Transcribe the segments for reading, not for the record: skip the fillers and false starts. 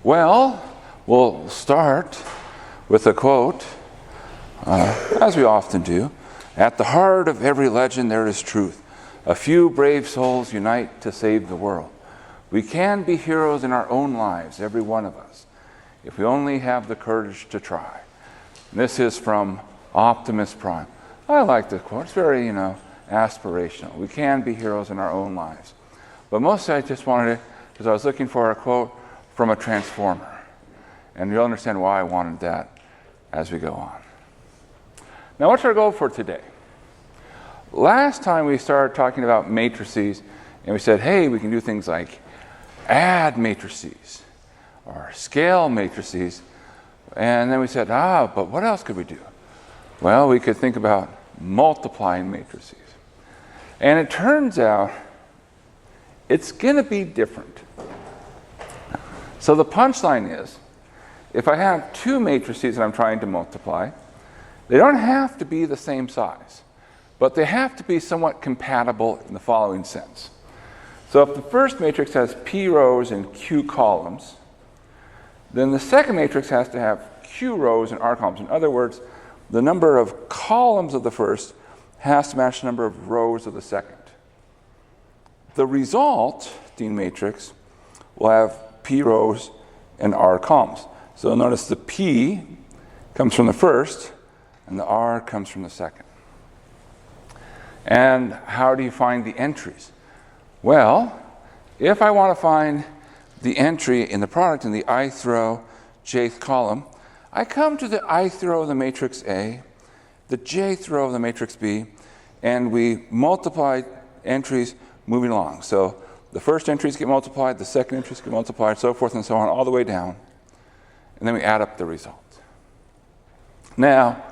Well, we'll start with a quote, as we often do. At the heart of every legend there is truth. A few brave souls unite to save the world. We can be heroes in our own lives, every one of us, if we only have the courage to try. And this is from Optimus Prime. I like this quote. It's very, aspirational. We can be heroes in our own lives. But mostly I just wanted to, because I was looking for a quote from a transformer. And you'll understand why I wanted that as we go on. Now, what's our goal for today? Last time we started talking about matrices, and we said, hey, we can do things like add matrices or scale matrices. And then we said, but what else could we do? Well, we could think about multiplying matrices. And it turns out it's going to be different. So the punchline is, if I have two matrices that I'm trying to multiply, they don't have to be the same size, but they have to be somewhat compatible in the following sense. So if the first matrix has p rows and q columns, then the second matrix has to have q rows and r columns. In other words, the number of columns of the first has to match the number of rows of the second. The resulting matrix will have p rows and r columns. So notice the p comes from the first, and the r comes from the second. And how do you find the entries? Well, if I want to find the entry in the product in the ith row, jth column, I come to the ith row of the matrix A, the jth row of the matrix B, and we multiply entries moving along. So the first entries get multiplied, the second entries get multiplied, so forth and so on, all the way down. And then we add up the result. Now,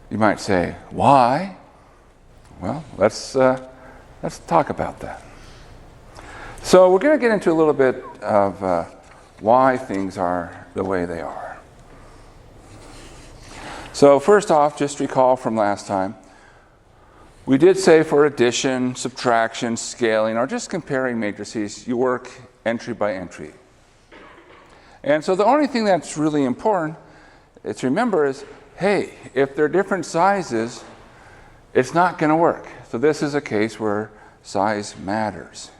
you might say, why? Well, let's talk about that. So we're going to get into a little bit of why things are the way they are. So first off, just recall from last time, we did say for addition, subtraction, scaling, or just comparing matrices, you work entry by entry. And so the only thing that's really important to remember is, hey, if they're different sizes, it's not going to work. So this is a case where size matters.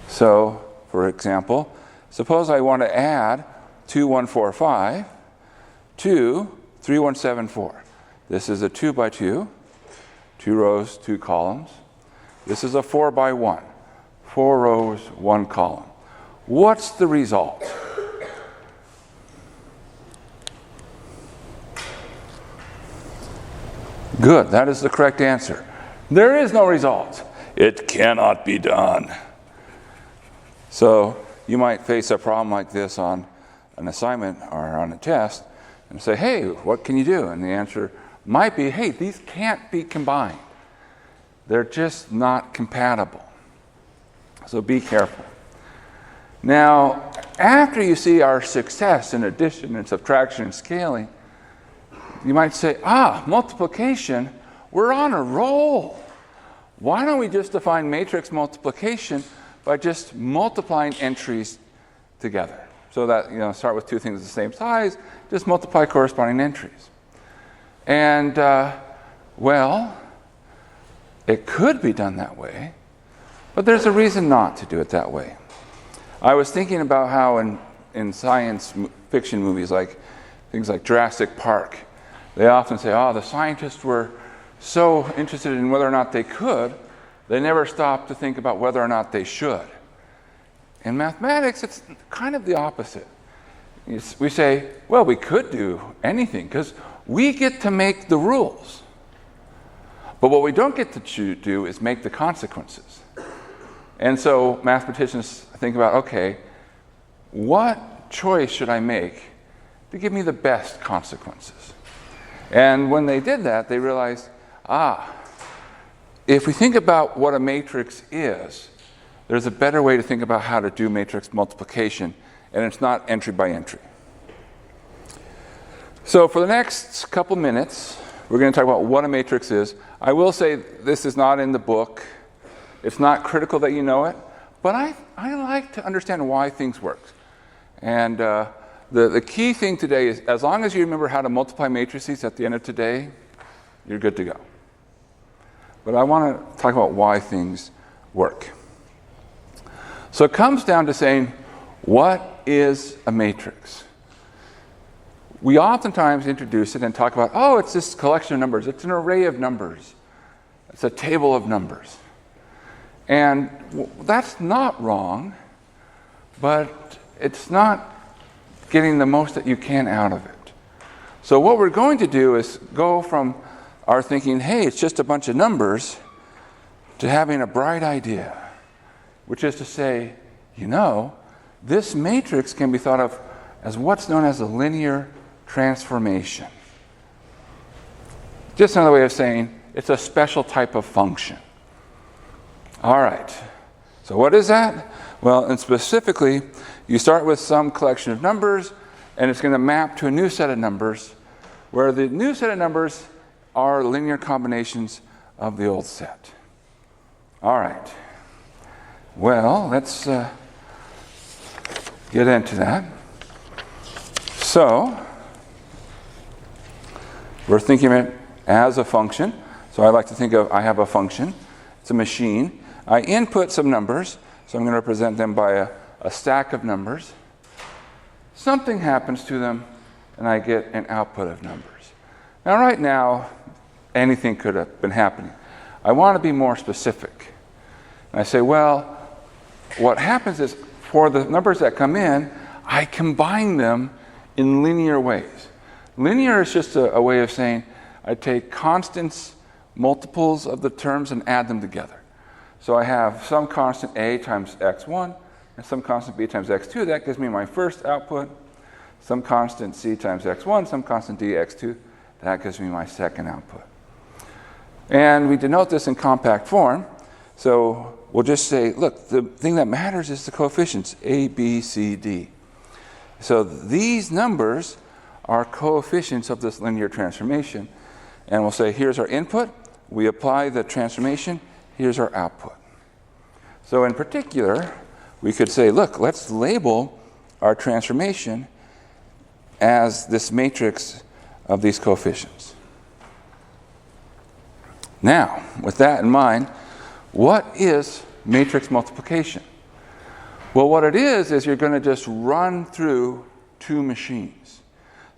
So, for example, suppose I want to add 2145 to 3174. This is a 2 by 2, 2 rows, 2 columns. This is a 4 by 1, 4 rows, 1 column. What's the result? Good, that is the correct answer. There is no result. It cannot be done. So you might face a problem like this on an assignment or on a test and say, hey, what can you do? And the answer might be, hey, these can't be combined. They're just not compatible. So be careful. Now, after you see our success in addition and subtraction and scaling, you might say, multiplication, we're on a roll. Why don't we just define matrix multiplication by just multiplying entries together? So that, start with two things the same size, just multiply corresponding entries. And, it could be done that way, but there's a reason not to do it that way. I was thinking about how in science fiction movies, like things like Jurassic Park, they often say, the scientists were so interested in whether or not they could, they never stopped to think about whether or not they should. In mathematics, it's kind of the opposite. We say, well, we could do anything because we get to make the rules. But what we don't get to do is make the consequences. And so mathematicians think about, okay, what choice should I make to give me the best consequences? And when they did that, they realized, if we think about what a matrix is, there's a better way to think about how to do matrix multiplication, and it's not entry by entry. So for the next couple minutes, we're going to talk about what a matrix is. I will say this is not in the book. It's not critical that you know it, but I like to understand why things work. And the key thing today is, as long as you remember how to multiply matrices at the end of today, you're good to go. But I want to talk about why things work. So it comes down to saying, what is a matrix? We oftentimes introduce it and talk about, oh, it's this collection of numbers. It's an array of numbers. It's a table of numbers. And that's not wrong, but it's not getting the most that you can out of it. So what we're going to do is go from our thinking, hey, it's just a bunch of numbers, to having a bright idea, which is to say, this matrix can be thought of as what's known as a linear transformation. Just another way of saying it's a special type of function. All right, so what is that? Well, and specifically, you start with some collection of numbers, and it's going to map to a new set of numbers, where the new set of numbers are linear combinations of the old set. All right. Well, let's get into that. So, we're thinking of it as a function. So I like to think of, I have a function. It's a machine. I input some numbers, so I'm going to represent them by a stack of numbers. Something happens to them, and I get an output of numbers. Now, right now, anything could have been happening. I want to be more specific. And I say, well, what happens is, for the numbers that come in, I combine them in linear ways. Linear is just a way of saying I take constants, multiples of the terms, and add them together. So I have some constant a times x1 and some constant b times x2. That gives me my first output. Some constant c times x1, some constant d x2. That gives me my second output. And we denote this in compact form. So we'll just say, look, the thing that matters is the coefficients, a, b, c, d. So these numbers are coefficients of this linear transformation. And we'll say, here's our input. We apply the transformation. Here's our output. So in particular, we could say, look, let's label our transformation as this matrix of these coefficients. Now, with that in mind, what is matrix multiplication? Well, what it is you're going to just run through two machines.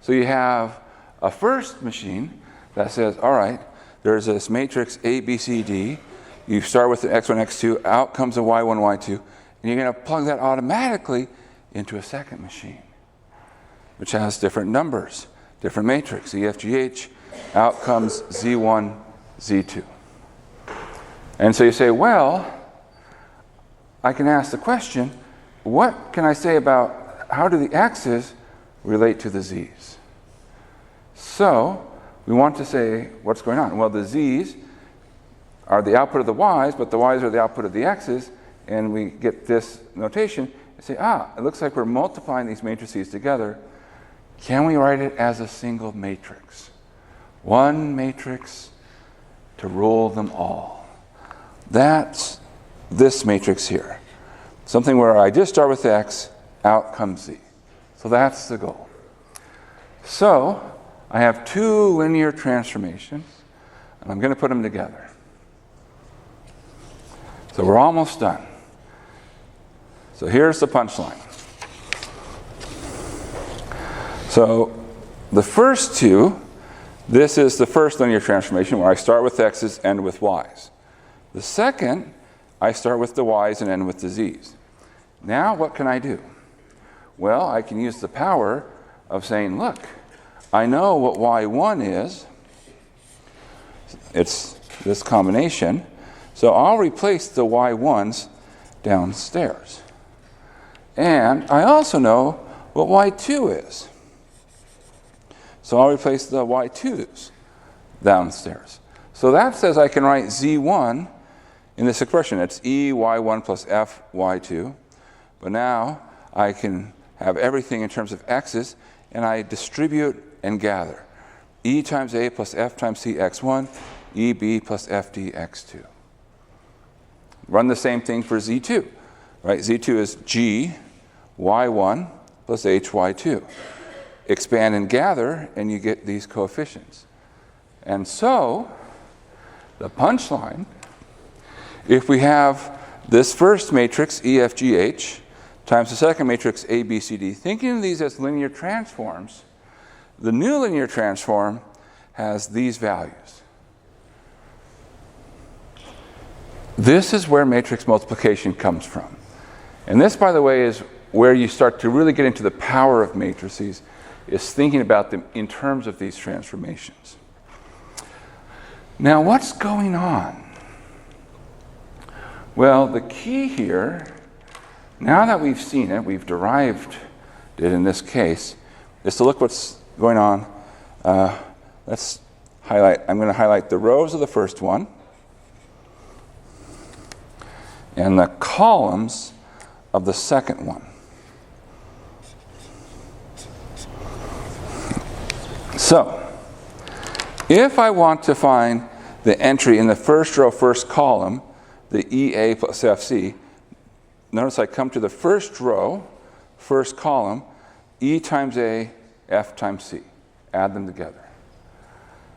So you have a first machine that says, all right, there's this matrix A, B, C, D. You start with the x1, x2, out comes a y1, y2, and you're going to plug that automatically into a second machine, which has different numbers, different matrix, E, F, G, H, out comes Z1, Z2. And so you say, well, I can ask the question, what can I say about how do the x's relate to the z's? So we want to say what's going on. Well, the z's are the output of the y's, but the y's are the output of the x's, and we get this notation and say, it looks like we're multiplying these matrices together. Can we write it as a single matrix? One matrix to rule them all. That's this matrix here. Something where I just start with x, out comes z. So that's the goal. So I have two linear transformations, and I'm going to put them together. So we're almost done. So here's the punchline. So the first two, this is the first linear transformation where I start with x's, end with y's. The second, I start with the y's and end with the z's. Now what can I do? Well, I can use the power of saying, look, I know what y1 is. It's this combination. So I'll replace the y1s downstairs. And I also know what y2 is. So I'll replace the y2s downstairs. So that says I can write z1 in this expression. It's e y1 plus f y2. But now I can have everything in terms of x's, and I distribute and gather. E times a plus f times c x1, eb plus fd x2. Run the same thing for z2. Right? z2 is g y1 plus hy2. Expand and gather, and you get these coefficients. And so, the punchline, if we have this first matrix, EFGH, times the second matrix, ABCD, thinking of these as linear transforms, the new linear transform has these values. This is where matrix multiplication comes from. And this, by the way, is where you start to really get into the power of matrices, is thinking about them in terms of these transformations. Now, what's going on? Well, the key here, now that we've seen it, we've derived it in this case, is to look what's going on. Let's highlight, I'm going to highlight the rows of the first one and the columns of the second one. So, if I want to find the entry in the first row, first column, the EA plus FC, notice I come to the first row, first column, E times A, F times C. Add them together.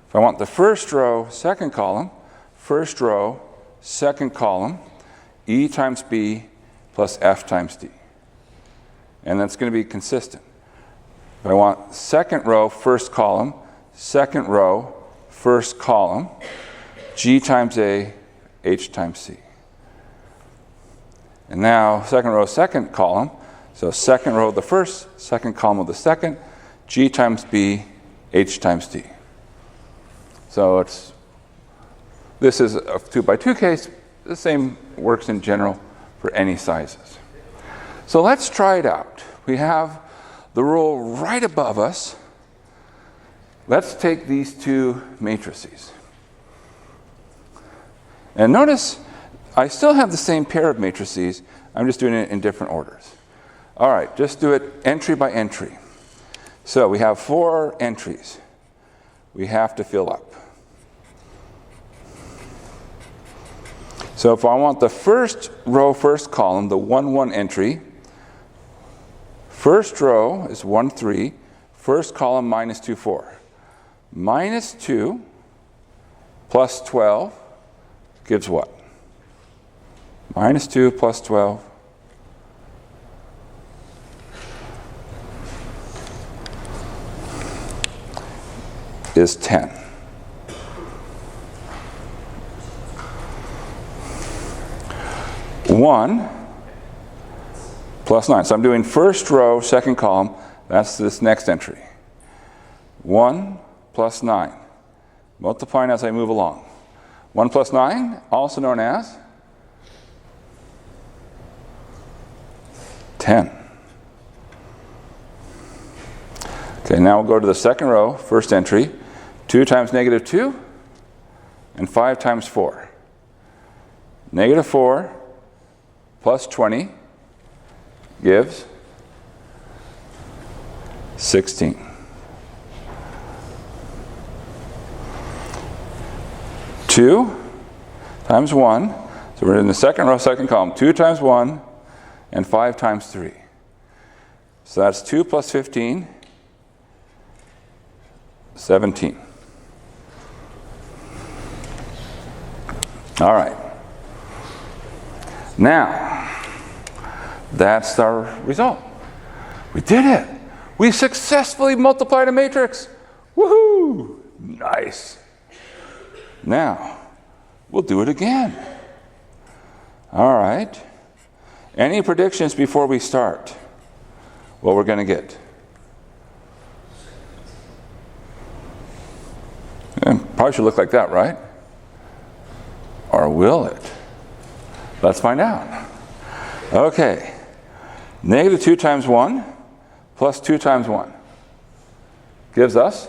If I want the first row, second column, first row, second column, E times B plus F times D. And that's going to be consistent. If I want second row, first column, second row, first column, G times A, H times C. And now second row, second column, so second row of the first, second column of the second, G times B, H times D. So this is a 2 by 2 case. The same works in general for any sizes. So let's try it out. We have the rule right above us. Let's take these two matrices. And notice I still have the same pair of matrices. I'm just doing it in different orders. All right, just do it entry by entry. So we have 4 entries we have to fill up. So if I want the first row, first column, the 1, 1 entry, first row is 1, 3, first column minus 2, 4. Minus 2 plus 12 gives what? Minus 2 plus 12 is 10. One plus 9. So I'm doing first row, second column. That's this next entry. 1 plus 9. Multiplying as I move along. 1 plus 9, also known as 10. Okay, now we'll go to the second row, first entry. 2 times negative 2, and 5 times 4. Negative 4 plus 20 gives 16. Two times 1, so we're in the second row, second column. 2 times 1, and 5 times 3. So that's 2 plus 15, 17. All right. Now, that's our result. We did it. We successfully multiplied a matrix. Woohoo! Nice. Now, we'll do it again. All right. Any predictions before we start? What we're going to get? Probably should look like that, right? Or will it? Let's find out. Okay. Negative 2 times 1 plus 2 times 1 gives us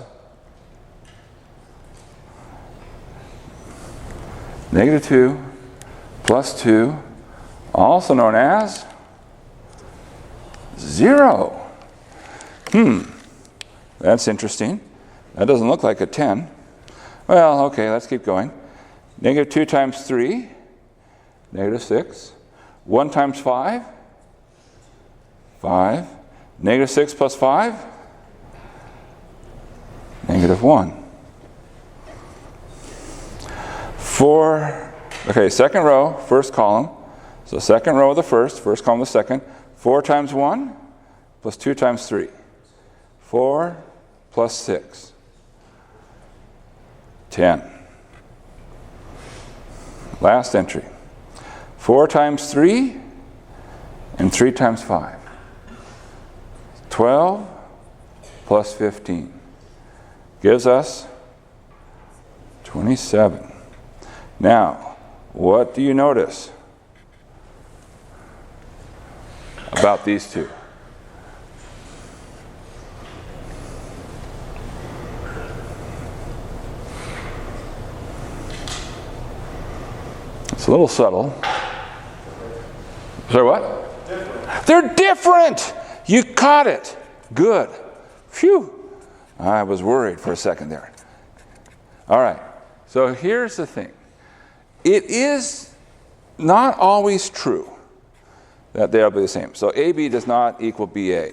negative 2 plus 2, also known as 0. That's interesting. That doesn't look like a 10. Well, okay, let's keep going. Negative 2 times 3, negative 6. 1 times 5, 5. Negative 6 plus 5? Negative 1. 4, okay, second row, first column. So second row of the first column of the second. 4 times 1 plus 2 times 3. 4 plus 6. 10. Last entry. 4 times 3 and 3 times 5. 12 plus 15 gives us 27. Now, what do you notice about these two? It's a little subtle. Sorry, what? Different. They're different! You caught it. Good. Phew. I was worried for a second there. All right. So here's the thing. It is not always true that they'll be the same. So AB does not equal BA.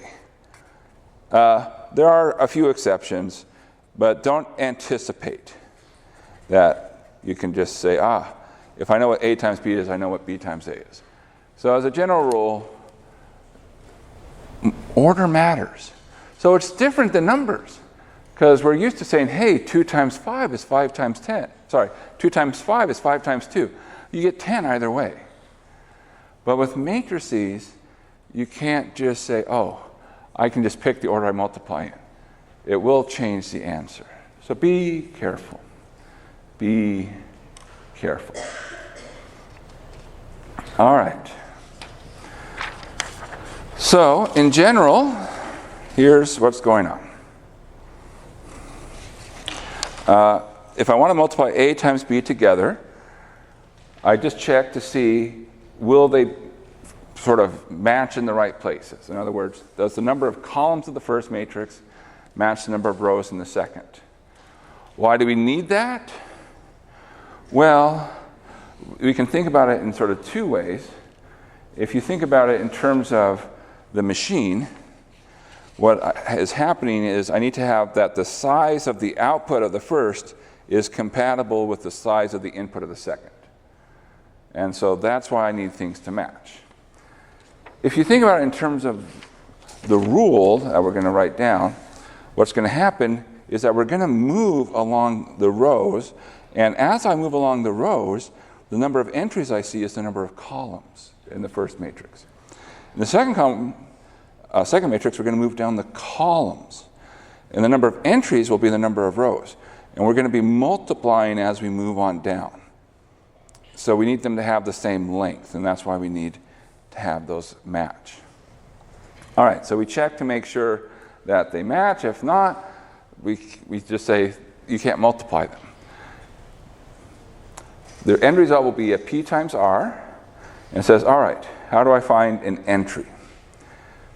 There are a few exceptions, but don't anticipate that you can just say, if I know what A times B is, I know what B times A is. So as a general rule, order matters. So it's different than numbers, because we're used to saying, hey, 2 times 5 is 5 times 10. Sorry, 2 times 5 is 5 times 2. You get 10 either way. But with matrices, you can't just say, I can just pick the order I multiply in. It will change the answer. So be careful. Be careful. All right. So, in general, here's what's going on. If I want to multiply A times B together, I just check to see, will they sort of match in the right places? In other words, does the number of columns of the first matrix match the number of rows in the second? Why do we need that? Well, we can think about it in sort of two ways. If you think about it in terms of the machine, what is happening is I need to have that the size of the output of the first is compatible with the size of the input of the second. And so that's why I need things to match. If you think about it in terms of the rule that we're going to write down, what's going to happen is that we're going to move along the rows, and as I move along the rows, the number of entries I see is the number of columns in the first matrix. In the second matrix, we're going to move down the columns, and the number of entries will be the number of rows. And we're going to be multiplying as we move on down. So we need them to have the same length, and that's why we need to have those match. All right, so we check to make sure that they match. If not, we just say you can't multiply them. The end result will be a P times R, and it says, all right, how do I find an entry?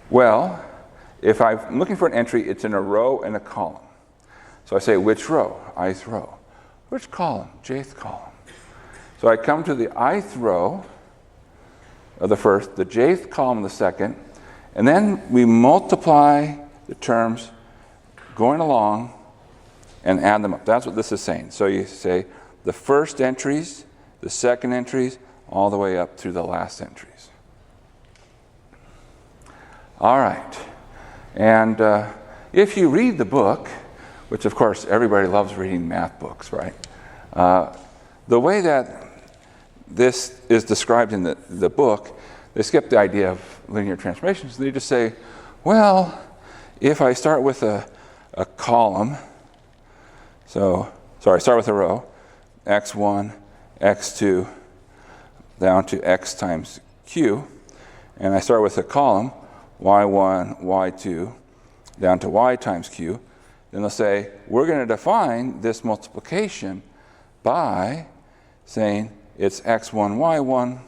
Well, if I'm looking for an entry, it's in a row and a column. So I say, which row? Ith row. Which column? Jth column. So I come to the ith row of the first, the jth column of the second, and then we multiply the terms going along and add them up. That's what this is saying. So you say the first entries, the second entries, all the way up through the last entries. All right. And if you read the book, which of course everybody loves reading math books, right? The way that this is described in the book, they skip the idea of linear transformations. They just say, well, if I start with a column, start with a row, x1, x2, down to x times q, and I start with a column, y1, y2, down to y times q, then they'll say, we're going to define this multiplication by saying it's x1, y1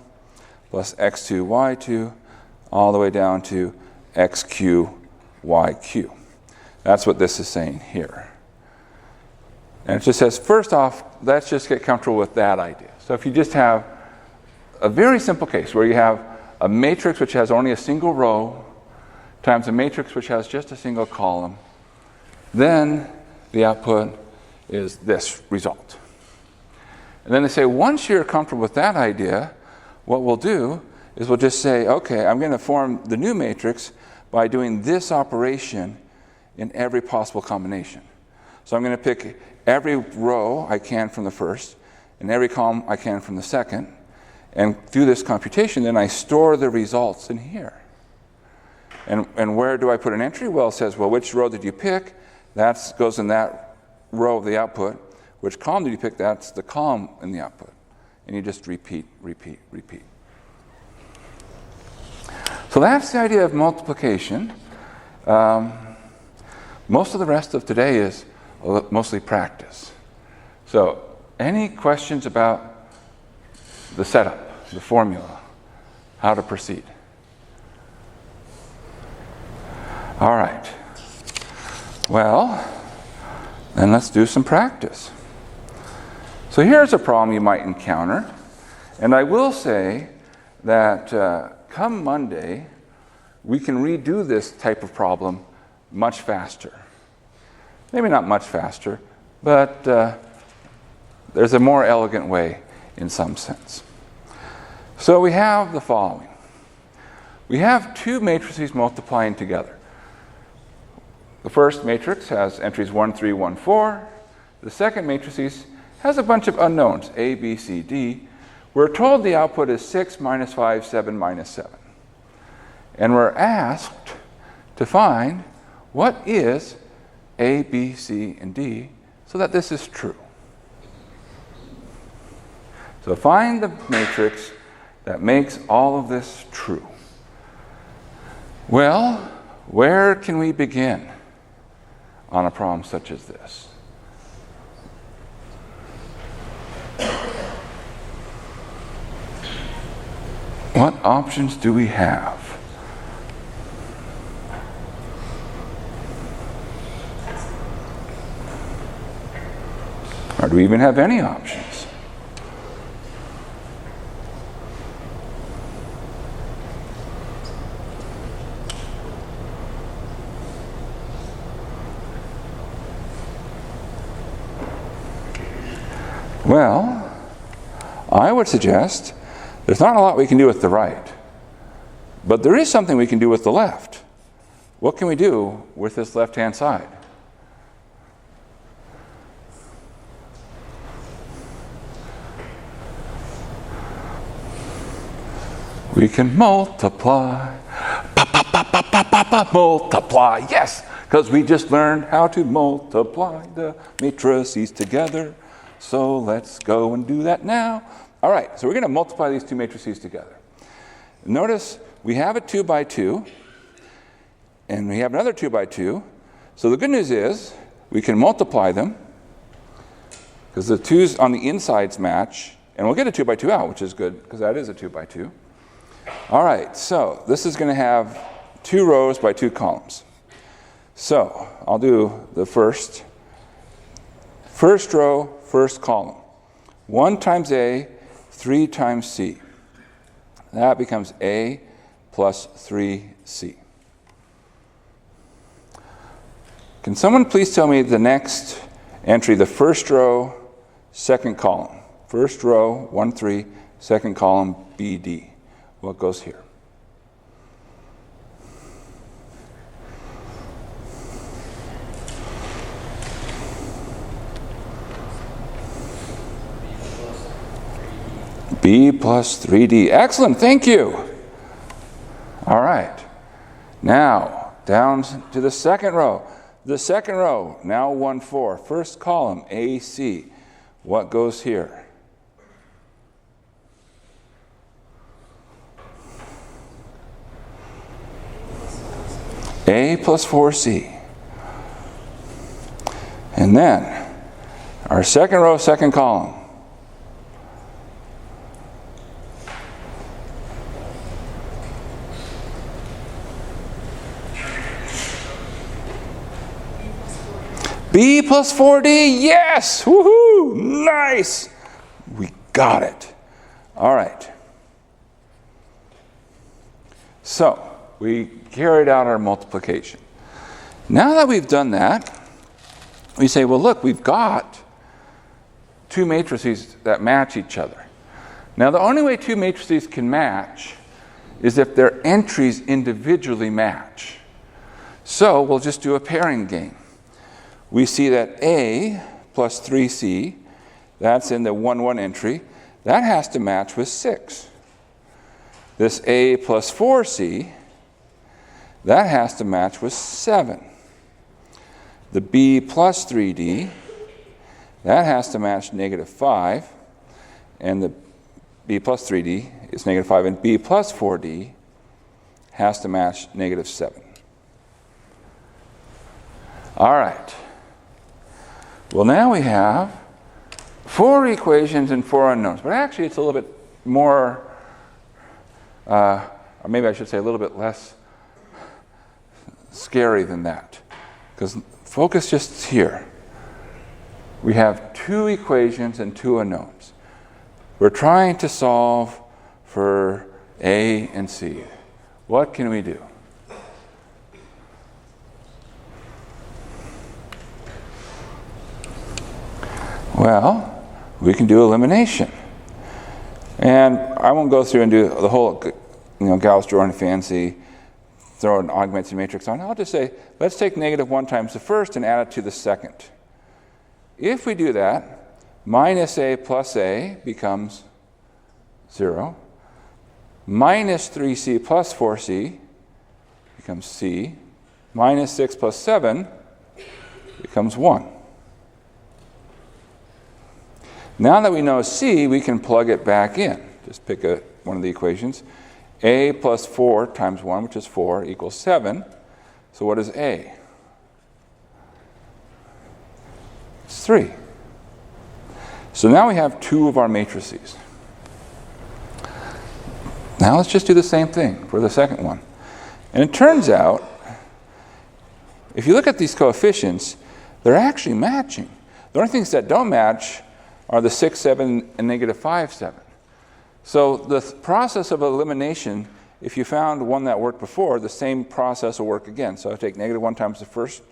plus x2, y2, all the way down to xq, yq. That's what this is saying here. And it just says, first off, let's just get comfortable with that idea. So if you just have a very simple case where you have a matrix which has only a single row, times a matrix which has just a single column, then the output is this result. And then they say, once you're comfortable with that idea, what we'll do is we'll just say, okay, I'm going to form the new matrix by doing this operation in every possible combination. So I'm going to pick every row I can from the first and every column I can from the second, and do this computation. Then I store the results in here. And where do I put an entry? Well, it says, well, which row did you pick? That goes in that row of the output. Which column did you pick? That's the column in the output. And you just repeat, repeat, repeat. So that's the idea of multiplication. Most of the rest of today is mostly practice. So any questions about the setup, the formula, how to proceed? All right. Well, then let's do some practice. So here's a problem you might encounter. And I will say that come Monday, we can redo this type of problem much faster. Maybe not much faster, but there's a more elegant way in some sense. So we have the following. We have two matrices multiplying together. The first matrix has entries 1, 3, 1, 4. The second matrix has a bunch of unknowns, A, B, C, D. We're told the output is 6 minus 5, 7 minus 7. And we're asked to find what is A, B, C, and D so that this is true. So find the matrix that makes all of this true. Well, where can we begin on a problem such as this? What options do we have? Or do we even have any options? Well, I would suggest there's not a lot we can do with the right, but there is something we can do with the left. What can we do with this left-hand side? We can multiply. Multiply. Yes, because we just learned how to multiply the matrices together. So let's go and do that now. All right, so we're going to multiply these two matrices together. Notice we have a 2 by 2, and we have another 2 by 2. So the good news is we can multiply them because the 2's on the insides match, and we'll get a 2 by 2 out, which is good because that is a 2 by 2. All right, so this is going to have 2 rows by 2 columns. So I'll do the first row, first column. 1 times A, 3 times C. That becomes A plus 3C. Can someone please tell me the next entry, the first row, second column? First row, 1, 3, second column, BD. What goes here? B plus 3D. Excellent, thank you. All right. Now, down to the second row. The second row, now 1, 4. First column, AC. What goes here? A plus 4C. And then, our second row, second column. B plus 4D, yes! Woohoo! Nice! We got it. All right. So, we carried out our multiplication. Now that we've done that, we say, well, look, we've got two matrices that match each other. Now, the only way two matrices can match is if their entries individually match. So we'll just do a pairing game. We see that A plus 3C, that's in the 1, 1 entry, that has to match with 6. This A plus 4C, that has to match with 7. The B plus 3D, that has to match -5. And the B plus 3D is -5. And B plus 4D has to match -7. All right. Well, now we have 4 equations and 4 unknowns. But actually, it's a little bit more, or maybe I should say a little bit less scary than that. Because focus just here. We have 2 equations and 2 unknowns. We're trying to solve for A and C. What can we do? Well, we can do elimination. And I won't go through and do the whole, Gauss-Jordan fancy, throw an augmented matrix on. I'll just say, let's take -1 times the first and add it to the second. If we do that, minus A plus A becomes 0. Minus 3C plus 4C becomes C. Minus 6 plus 7 becomes 1. Now that we know C, we can plug it back in. Just pick one of the equations. A plus 4 times 1, which is 4, equals 7. So what is A? It's 3. So now we have 2 of our matrices. Now let's just do the same thing for the second one. And it turns out, if you look at these coefficients, they're actually matching. The only things that don't match are the 6, 7, and -5, 7. So the process of elimination, if you found one that worked before, the same process will work again. So I take -1 times the first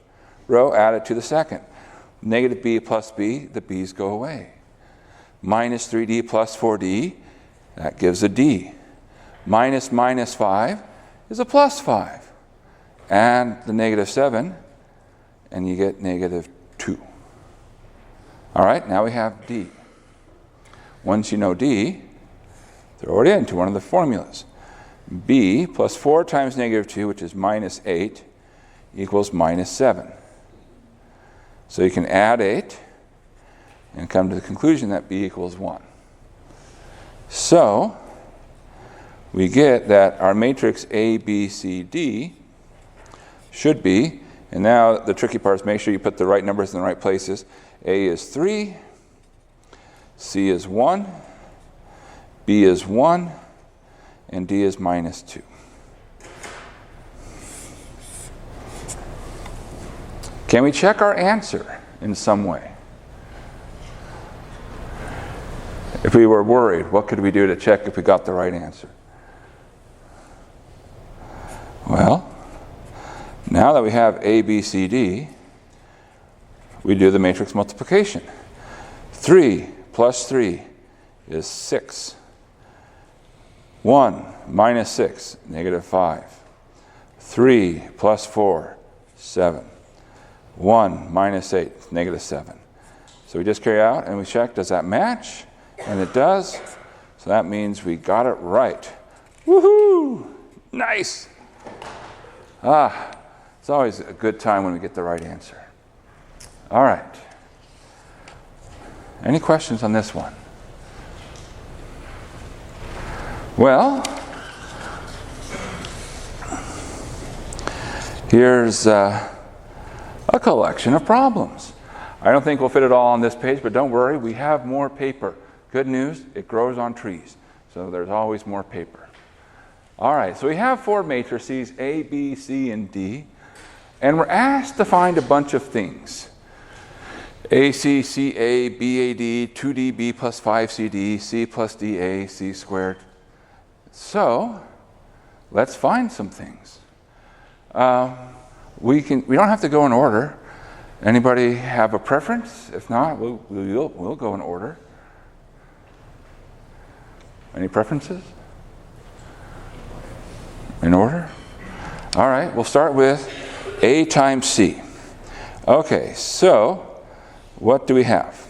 row, add it to the second. Negative B plus B, the B's go away. Minus 3D plus 4D, that gives a D. Minus minus 5 is a plus 5. And the -7, and you get -2. All right, now we have D. Once you know D, throw it into one of the formulas. B plus 4 times -2, which is -8, equals -7. So you can add 8 and come to the conclusion that B equals 1. So we get that our matrix A, B, C, D should be, and now the tricky part is make sure you put the right numbers in the right places. A is 3, C is 1, B is 1, and D is -2. Can we check our answer in some way? If we were worried, what could we do to check if we got the right answer? Well, now that we have A, B, C, D, we do the matrix multiplication. 3 plus 3 is 6. 1 minus 6, -5. 3 plus 4, 7. 1 minus 8, -7. So we just carry out and we check, does that match? And it does. So that means we got it right. Woohoo! Nice! It's always a good time when we get the right answer. All right. Any questions on this one? Well, here's a collection of problems. I don't think we'll fit it all on this page, but don't worry, we have more paper. Good news, it grows on trees, so there's always more paper. All right, so we have 4 matrices, A, B, C, and D, and we're asked to find a bunch of things. AC, CA, BAD, 2DB plus 5CD, C plus DA, C squared. So let's find some things. We don't have to go in order. Anybody have a preference? If not, we'll go in order. Any preferences? In order? All right, we'll start with A times C. Okay, so what do we have?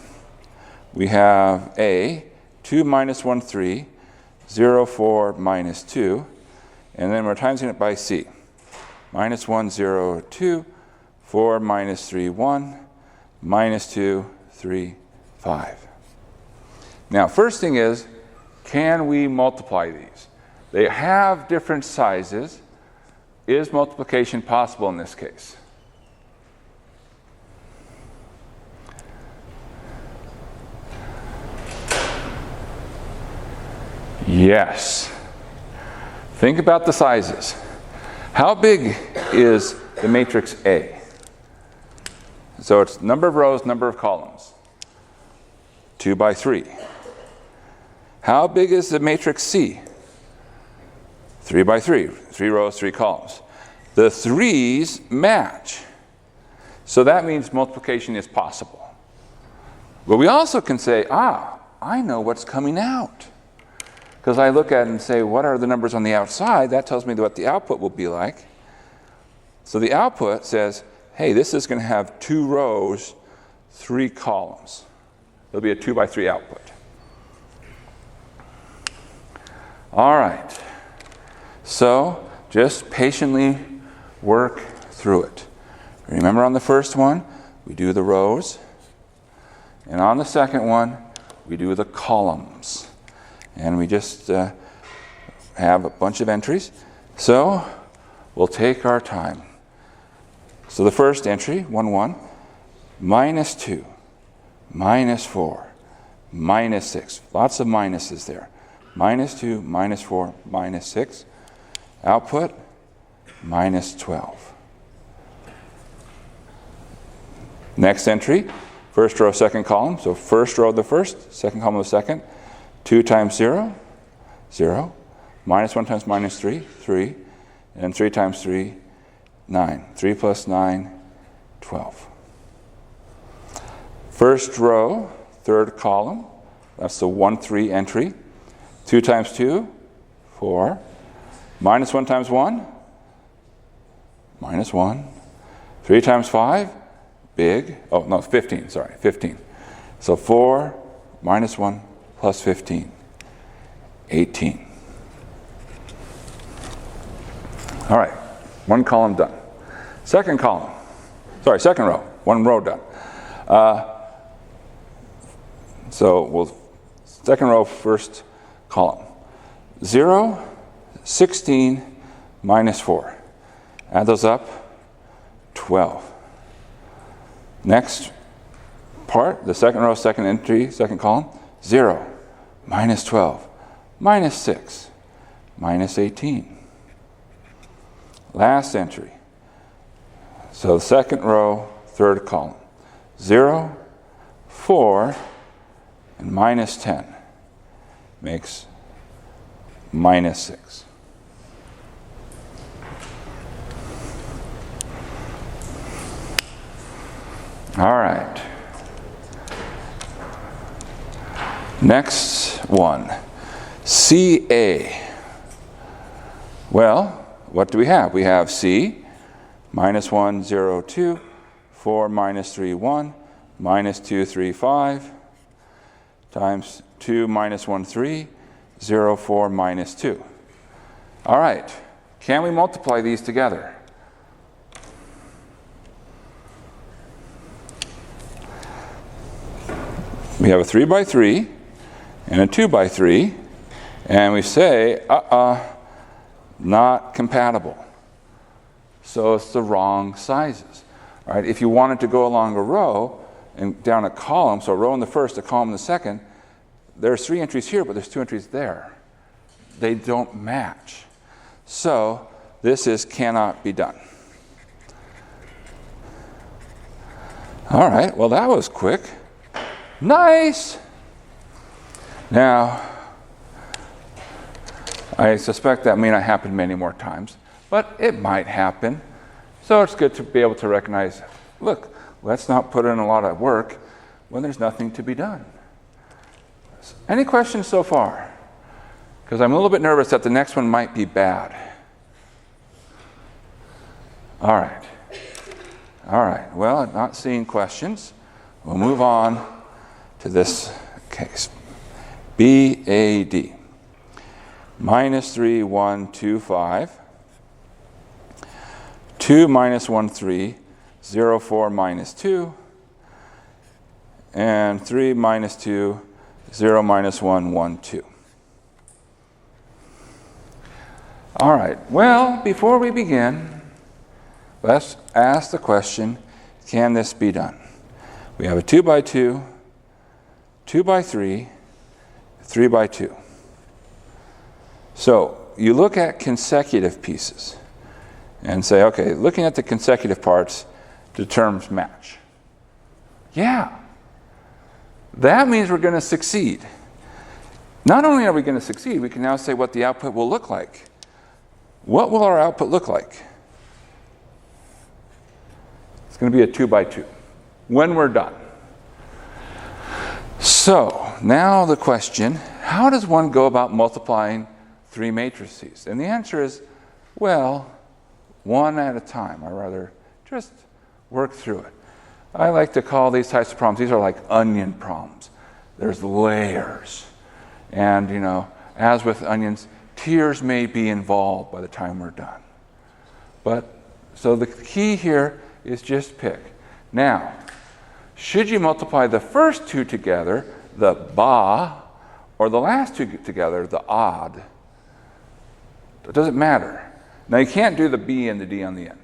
We have A, 2 minus 1, 3, 0, 4, minus 2, and then we're timesing it by C. Minus 1, 0, 2, 4, minus 3, 1, minus 2, 3, 5. Now, first thing is, can we multiply these? They have different sizes. Is multiplication possible in this case? Yes. Think about the sizes. How big is the matrix A? So it's number of rows, number of columns. 2 by 3. How big is the matrix C? 3 by 3. 3 rows, 3 columns. The 3's match. So that means multiplication is possible. But we also can say, I know what's coming out. Because I look at it and say, what are the numbers on the outside? That tells me what the output will be like. So the output says, hey, this is going to have 2 rows, 3 columns. It'll be a 2 by 3 output. All right. So just patiently work through it. Remember, on the first one, we do the rows. And on the second one, we do the columns. And we just have a bunch of entries. So we'll take our time. So the first entry, 1, 1, minus 2, minus 4, minus 6. Lots of minuses there. Minus 2, minus 4, minus 6. Output, minus 12. Next entry, first row, second column. So first row of the first, second column of the second. 2 times 0, 0. Minus 1 times minus 3, 3. And 3 times 3, 9. 3 plus 9, 12. First row, third column. That's the 1, 3 entry. 2 times 2, 4. Minus 1 times 1, minus 1. 3 times 5, big. Oh, no, 15, sorry, 15. So 4 minus 1 plus 15, 18. All right, 1 column done. Second column, sorry, second row, 1 row done. So we'll, second row, first column. 0, 16, minus 4. Add those up, 12. Next part, the second row, second entry, second column. 0, minus 12, minus 6, minus 18. Last entry. So the second row, third column. 0, 4, and minus 10 makes minus 6. All right. Next one, CA. Well, what do we have? We have C, minus 1, 0, 2, 4, minus 3, 1, minus 2, 3, 5, times 2, minus 1, 3, 0, 4, minus 2. All right, can we multiply these together? We have a 3 by 3 and a 2 by 3, and we say, not compatible. So it's the wrong sizes. All right, if you wanted to go along a row and down a column, so a row in the first, a column in the second, there's 3 entries here, but there's 2 entries there. They don't match. So this cannot be done. All right, well, that was quick. Nice. Now, I suspect that may not happen many more times, but it might happen. So it's good to be able to recognize, look, let's not put in a lot of work when there's nothing to be done. Any questions so far? Because I'm a little bit nervous that the next one might be bad. All right. All right. Well, I'm not seeing questions. We'll move on to this case. BAD. Minus 3, 1, 2, 5. 2 minus 1, 3. 0, 4 minus 2. And 3 minus 2. 0 minus 1, 1, 2. All right. Well, before we begin, let's ask the question, can this be done? We have a 2 by 2, 2 by 3, 3 by 2. So you look at consecutive pieces and say, okay, looking at the consecutive parts, the terms match. Yeah. That means we're going to succeed. Not only are we going to succeed, we can now say what the output will look like. What will our output look like? It's going to be a 2 by 2 when we're done. So now the question, how does one go about multiplying 3 matrices? And the answer is, well, one at a time. Or rather, just work through it. I like to call these types of problems, these are like onion problems. There's layers. And, you know, as with onions, tears may be involved by the time we're done. But, so the key here is just pick. Now, should you multiply the first 2 together, the ba, or the last 2 together, the odd? It doesn't matter. Now, you can't do the B and the D on the end.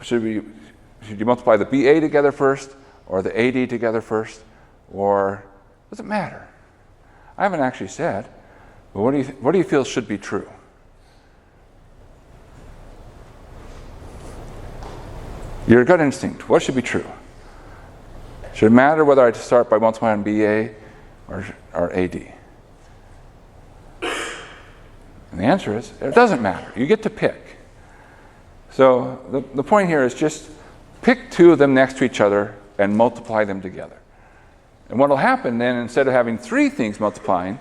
Should you multiply the BA together first, or the AD together first, or does it matter? I haven't actually said, but what do you feel should be true? Your gut instinct, what should be true? Should it matter whether I start by multiplying BA or AD? And the answer is, it doesn't matter. You get to pick. So the point here is just pick 2 of them next to each other and multiply them together. And what will happen then, instead of having 3 things multiplying,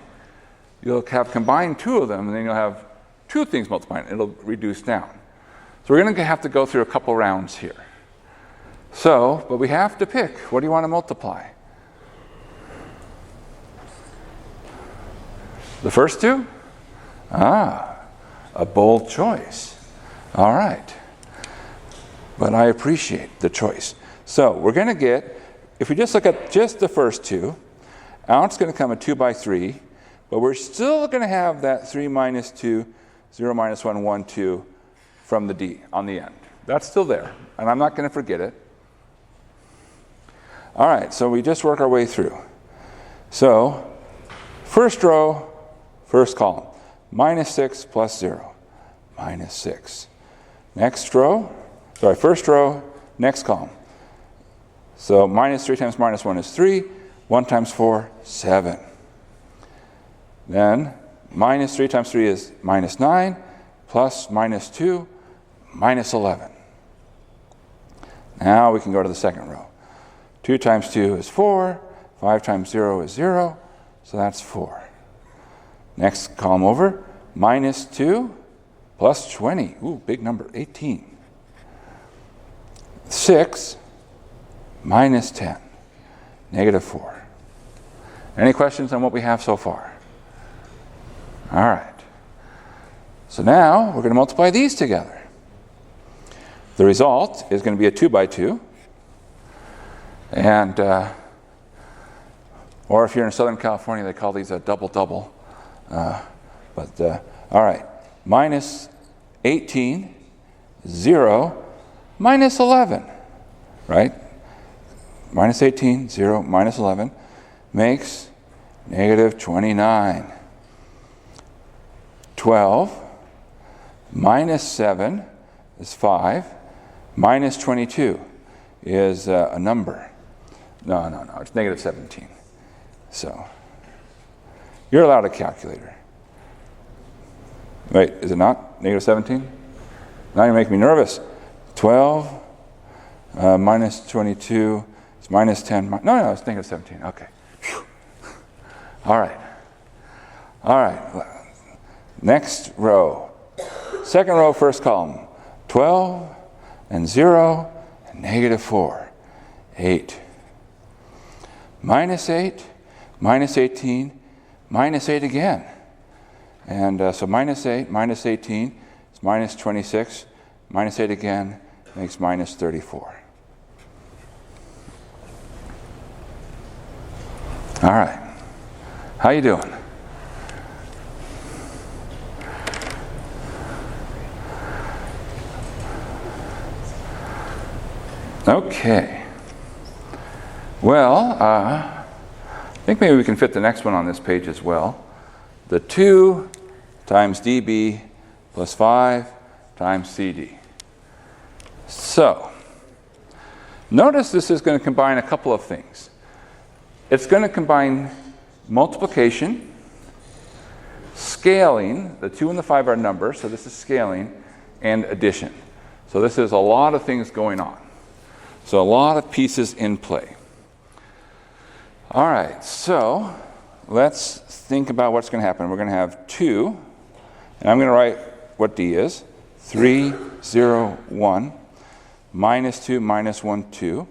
you'll have combined 2 of them, and then you'll have 2 things multiplying. It'll reduce down. So we're going to have to go through a couple rounds here. So, but we have to pick. What do you want to multiply? The first 2? A bold choice. All right. But I appreciate the choice. So we're going to get, if we just look at just the first 2, out's going to come a 2 by 3, but we're still going to have that 3 minus 2, 0 minus 1, 1, 2 from the D on the end. That's still there, and I'm not going to forget it. All right, so we just work our way through. So, first row, first column, minus 6 plus 0, minus 6. Next row, first row, next column. So minus 3 times minus 1 is 3, 1 times 4, 7. Then minus 3 times 3 is minus 9, plus minus 2, minus 11. Now we can go to the second row. 2 times 2 is 4, 5 times 0 is 0, so that's 4. Next column over, minus 2 plus 20, ooh, big number, 18. 6 minus 10, negative 4. Any questions on what we have so far? All right. So now we're going to multiply these together. The result is going to be a 2 by 2. And, or if you're in Southern California, they call these a double-double. All right. Minus 18, 0, minus 11, right? Minus 18, 0, minus 11 makes negative 29. 12 minus 7 is 5. Minus 22 is a number. No, it's negative 17. So you're allowed a calculator. Wait, is it not negative 17? Now you make me nervous. 12 minus 22 is minus 10. No, it's negative 17. Okay. Whew. All right. Next row. Second row, first column. 12 and 0 and negative 4. 8. Minus 8, minus 18, minus 8 again. And so minus 8, minus 18 is minus 26. Minus 8 again makes minus 34. All right. How you doing? Okay. Well, I think maybe we can fit the next one on this page as well. The 2 times dB plus 5 times CD. So, notice this is going to combine a couple of things. It's going to combine multiplication, scaling. The 2 and the 5 are numbers, so this is scaling, and addition. So this is a lot of things going on. So a lot of pieces in play. All right, so let's think about what's going to happen. We're going to have 2, and I'm going to write what D is. 3, 0, 1, minus 2, minus 1, 2.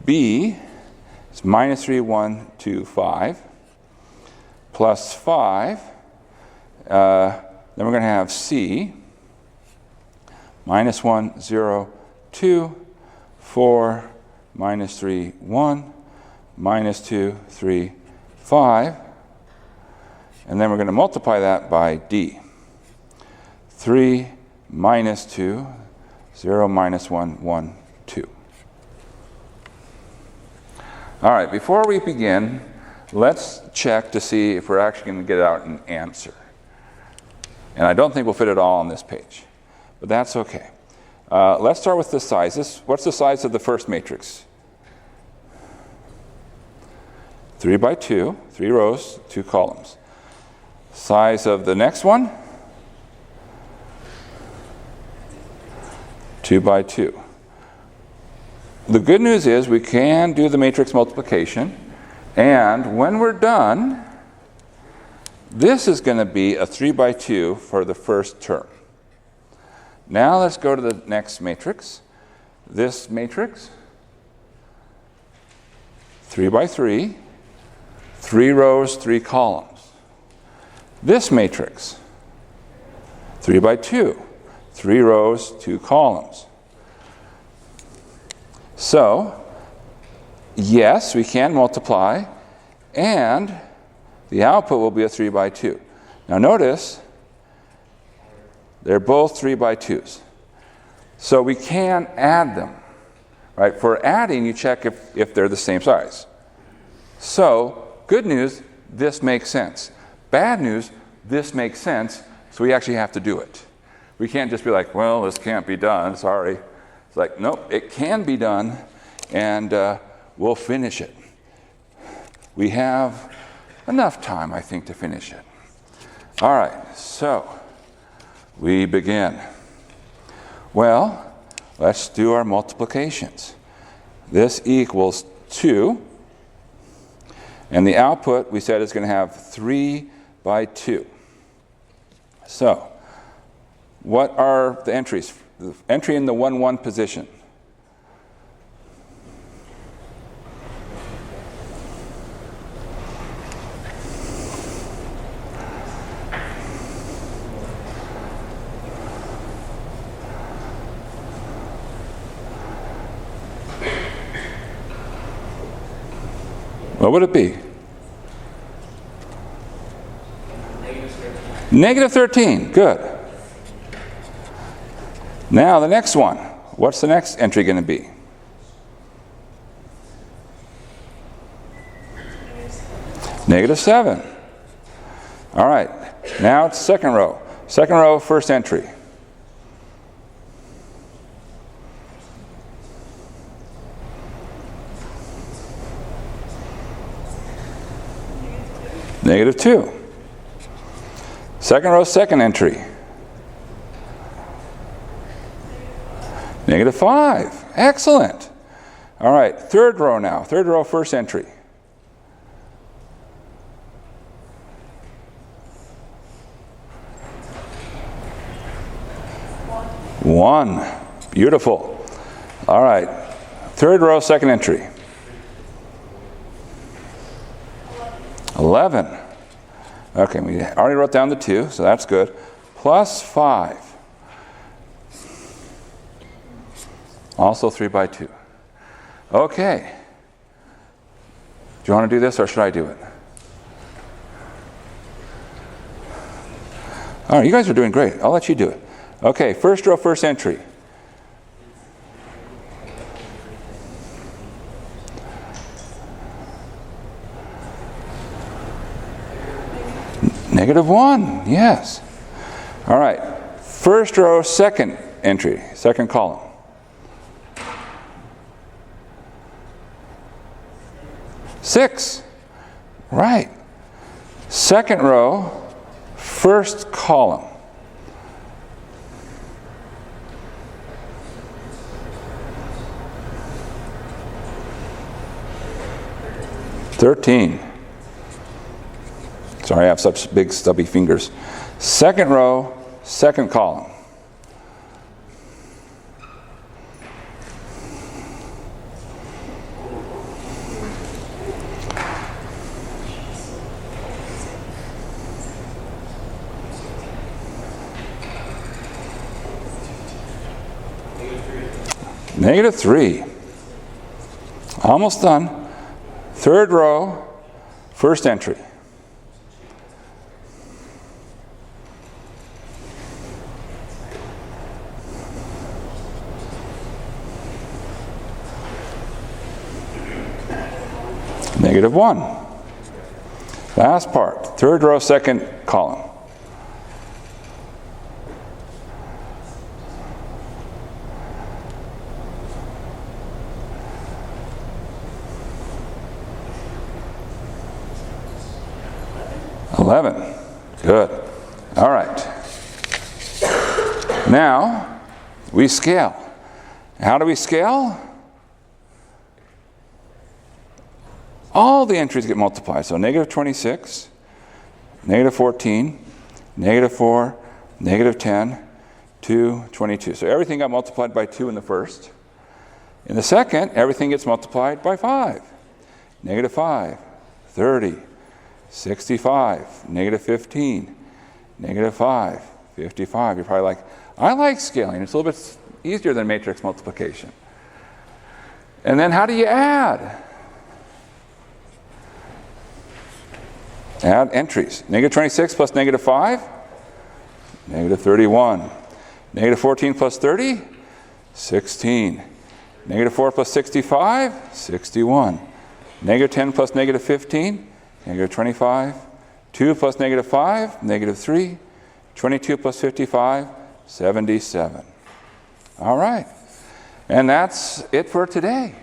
B is minus 3, 1, 2, 5, plus 5. Then we're going to have C, minus 1, 0, 2, 4, minus 3, 1, minus 2, 3, 5. And then we're going to multiply that by D. 3 minus 2, 0 minus 1, 1, 2. All right, before we begin, let's check to see if we're actually going to get out an answer. And I don't think we'll fit it all on this page, but that's okay. Let's start with the size. What's the size of the first matrix? 3 by 2, 3 rows, 2 columns. Size of the next one? 2 by 2. The good news is we can do the matrix multiplication, and when we're done, this is going to be a 3 by 2 for the first term. Now let's go to the next matrix. This matrix, 3 by 3, 3 rows, 3 columns. This matrix, 3 by 2, 3 rows, 2 columns. So, yes, we can multiply, and the output will be a 3 by 2. Now notice, they're both 3 by 2s. So we can add them, right? For adding, you check if they're the same size. So, good news, this makes sense. Bad news, this makes sense, so we actually have to do it. We can't just be like, well, this can't be done, sorry. It's like, nope, it can be done, and we'll finish it. We have enough time, I think, to finish it. All right, so we begin. Well, let's do our multiplications. This equals 2. And the output, we said, is going to have 3 by 2. So, what are the entries? The entry in the 1, 1 position. What would it be? Negative 13. Good. Now the next one. What's the next entry going to be? Negative 7. All right. Now it's second row. Second row, first entry. Negative 2. Second row, second entry. -5. Excellent. All right, third row now. Third row, first entry. One. Beautiful. All right. Third row, second entry. 11. Okay, we already wrote down the 2, so that's good. +5. Also 3 by 2. Okay. Do you want to do this or should I do it? All right, you guys are doing great. I'll let you do it. Okay, first row, first entry. -1, yes. All right, first row, second entry, second column. Six, right. Second row, first column. $13. Sorry, I have such big stubby fingers. Second row, second column. -3. Almost done. Third row, first entry. -1. Last part, third row, second column. $11. Good. All right. Now, we scale. How do we scale? All the entries get multiplied. So -26, -14, -4, -10, 2, 22. So everything got multiplied by 2 in the first. In the second, everything gets multiplied by 5. -5, 30, 65, -15, -5, 55. You're probably like, I like scaling. It's a little bit easier than matrix multiplication. And then how do you add? Add entries. -26 plus -5, -31. -14 plus 30, 16. -4 plus 65, 61. -10 plus -15, -25. 2 plus -5, -3. 22 plus 55, 77. All right. And that's it for today.